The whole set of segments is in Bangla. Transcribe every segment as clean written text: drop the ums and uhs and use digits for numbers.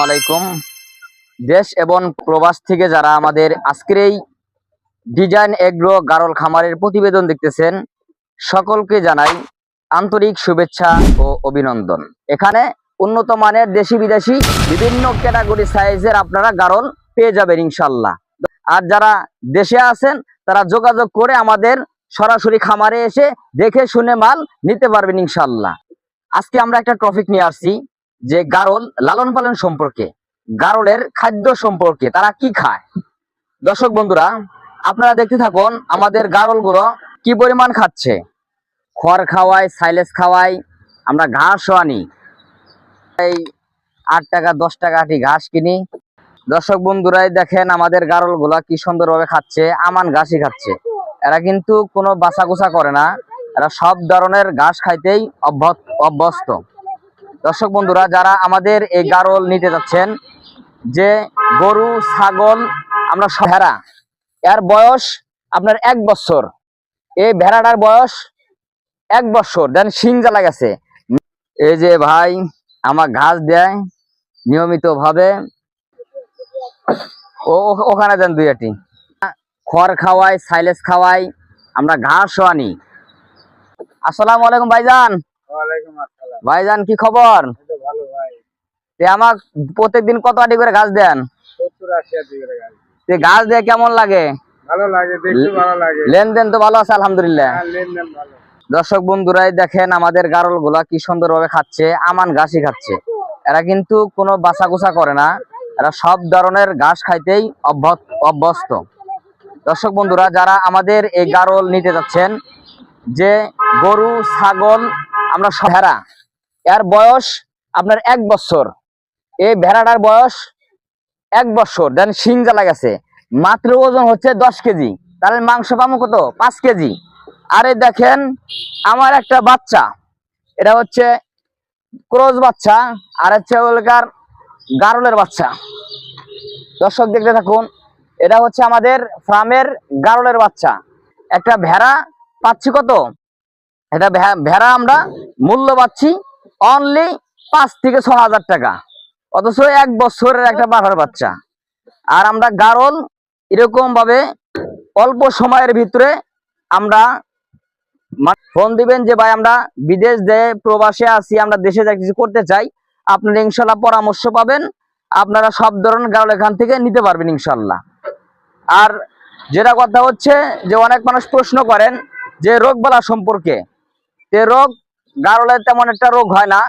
আলাইকুম। দেশ এবং প্রবাস থেকে যারা আমাদের আজকের এই ডিজাইন এগ্রো গারল খামারের প্রতিবেদন দেখতেছেন, সকলকে জানাই আন্তরিক শুভেচ্ছা ও অভিনন্দন। এখানে উন্নত মানের দেশি বিদেশি বিভিন্ন ক্যাটাগরি সাইজের আপনারা গারল পেয়ে যাবেন ইনশাল্লাহ। আর যারা দেশে আছেন তারা যোগাযোগ করে আমাদের সরাসরি খামারে এসে দেখে শুনে মাল নিতে পারবেন ইনশাল্লাহ। আজকে আমরা একটা টপিক নিয়ে আসছি যে গারল লালন পালন সম্পর্কে, গারলের খাদ্য সম্পর্কে, তারা কি খায়। দর্শক বন্ধুরা, আপনারা দেখতে থাকুন আমাদের গারলগুলো কি পরিমাণ খাচ্ছে। খড় খাওয়াই, সাইলেজ খাওয়াই, আমরা ঘাসও আনি, এই 8 টাকা 10 টাকা আটি ঘাস কিনি। দর্শক বন্ধুরাই দেখেন আমাদের গারলগুলা কি সুন্দরভাবে খাচ্ছে, আমান ঘাসই খাচ্ছে। এরা কিন্তু কোনো বাছাকুচা করে না, এরা সব ধরনের ঘাস খাইতেই অভ্যস্ত। দর্শক বন্ধুরা, যারা আমাদের এই গারল নিতে যাচ্ছেন, যে গরু ছাগল আমরা ভেড়া, এর বয়স আপনার 1 বছর, এই ভেড়াটার বয়স 1 বছর, দেন শিং জ্বালা গেছে। এই যে ভাই আমার ঘাস দেয় নিয়মিত ভাবে, ওখানে দেন 2 আটি। খড় খাওয়াই, সাইলেজ খাওয়াই, আমরা ঘাসও আনি। আসসালামু আলাইকুম ভাইজান। ওয়ালাইকুম আসসালাম। ভাইজান কি খবর? ভালো ভাই। আমার প্রত্যেকদিন কত আটি করে ঘাস দেন? 70-80 আটি করে ঘাস। ঘাস দিয়ে কেমন লাগে? ভালো লাগে, দেখতে ভালো লাগে। লেনদেন তো ভালো আছে আলহামদুলিল্লাহ। হ্যাঁ, লেনদেন ভালো। দর্শক বন্ধুরাই দেখেন আমাদের গারল গুলা কি সুন্দরভাবে খাচ্ছে, আমান ঘাসই খাচ্ছে। এরা কিন্তু কোনো বাছাকুচা করে না, এরা সব ধরনের ঘাস খাইতেই অভ্যস্ত। দর্শক বন্ধুরা, যারা আমাদের এই গারল নিতে যাচ্ছেন, যে গরু ছাগল আমরা ভেড়া, এর বয়স আপনার 1 বছর, এই ভেড়াটার বয়স 1 বছর, দেন শিং জ্বালা গেছে। মাত্র ওজন হচ্ছে 10 কেজি, তাহলে মাংস পাবো কত? 5 কেজি। আরে দেখেন আমার একটা বাচ্চা, এটা হচ্ছে ক্রস বাচ্চা, আর হচ্ছে ওলকার গারলের বাচ্চা। দর্শক দেখতে থাকুন, এটা হচ্ছে আমাদের ফার্মের গারলের বাচ্চা। একটা ভেড়া পাচ্ছি কত? এটা ভেড়া আমরা মূল্য পাচ্ছি অনলি 5 থেকে 6 হাজার টাকা, অথচ 1 বছরের একটা পাঠার বাচ্চা। আর আমরা গারল এরকম ভাবে অল্প সময়ের ভিতরে আমরা ফোন দিবেন যে ভাই আমরা বিদেশ প্রবাসে আছি, আমরা দেশে যা কিছু করতে চাই, আপনারা ইনশাল্লাহ পরামর্শ পাবেন, আপনারা সব ধরনের গারল এখান থেকে নিতে পারবেন ইনশাল্লাহ। আর যেটা কথা হচ্ছে যে অনেক মানুষ প্রশ্ন করেন যে রোগবালা সম্পর্কে, যে রোগ গারলের তেমন একটা রোগ হয় না।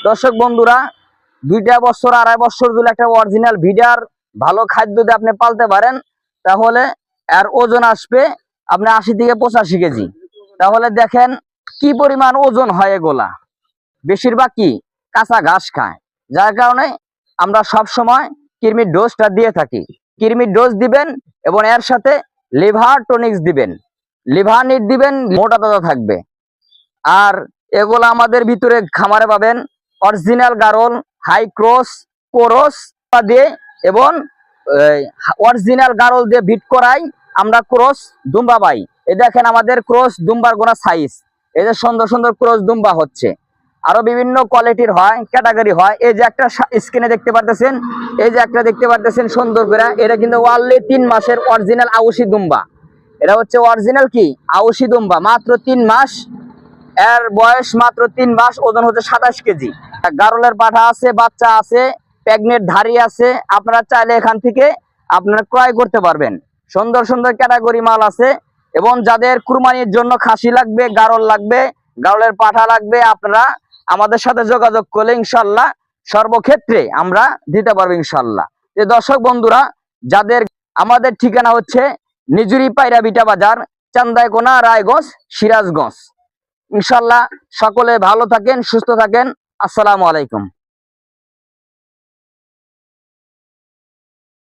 দর্শক বন্ধুরা, 2 বছর 2.5 বছর যদি একটা অরিজিনাল ভিডার ভালো খাদ্য দিয়ে আপনি পালতে পারেন, তাহলে এর ওজন আসবে আপনি 80 থেকে 85 কেজি। তাহলে দেখেন কি পরিমাণ ওজন হয় এগুলা। বেশিরভাগ কি কাঁচা ঘাস খায়, যার কারণে আমরা সব সময় কৃমির ডোজটা দিয়ে থাকি। কৃমির ডোজ দিবেন এবং এর সাথে লিভার টনিক্স দিবেন, লিভার নিট দিবেন, মোটা তাজা থাকবে। আর এগুলা আমাদের ভিতরে খামারে পাবেন অরিজিনাল গারল, হাই ক্রস, কোরস দিয়ে, এবং অরিজিনাল গারল দিয়ে ভিট করাই আমরা ক্রস দুম্বা পাই। এই দেখেন আমাদের ক্রস দুম্বার গোনা সাইজ, এই যে সুন্দর সুন্দর ক্রস দুম্বা হচ্ছে। আরো বিভিন্ন কোয়ালিটির হয়, ক্যাটাগরি হয়। এই যে একটা স্ক্রিনে দেখতে পারতেছেন, এই যে একটা দেখতে পারতেছেন সুন্দর করে, এটা কিন্তু ওয়ানলি 3 মাসের অরিজিনাল আউশি দুম্বা। এটা হচ্ছে অরিজিনাল কি আউশি দুম্বা, মাত্র 3 মাস, এর বয়স মাত্র 3 মাস, ওজন হচ্ছে 27 কেজি। গারলের পাঠা আছে, বাচ্চা আছে, প্রেগনেন্ট ধারি আছে, আপনারা চাইলে এখান থেকে আপনারা ক্রয় করতে পারবেন। সুন্দর সুন্দর ক্যাটাগরি মাল আছে, এবং যাদের কুরবানির জন্য খাসি লাগবে, গারল লাগবে, গারলের পাঠা লাগবে, আপনারা আমাদের সাথে যোগাযোগ করলে ইনশাল্লাহ সর্বক্ষেত্রে আমরা দিতে পারবো ইনশাল্লাহ। যে দর্শক বন্ধুরা, যাদের আমাদের ঠিকানা হচ্ছে নিজুরি পায়রা বিটা বাজার, চান্দাইকোনা, রায়গঞ্জ, সিরাজগঞ্জ। ইনশাল্লাহ সকলে ভালো থাকেন, সুস্থ থাকেন। আসসালামু আলাইকুম।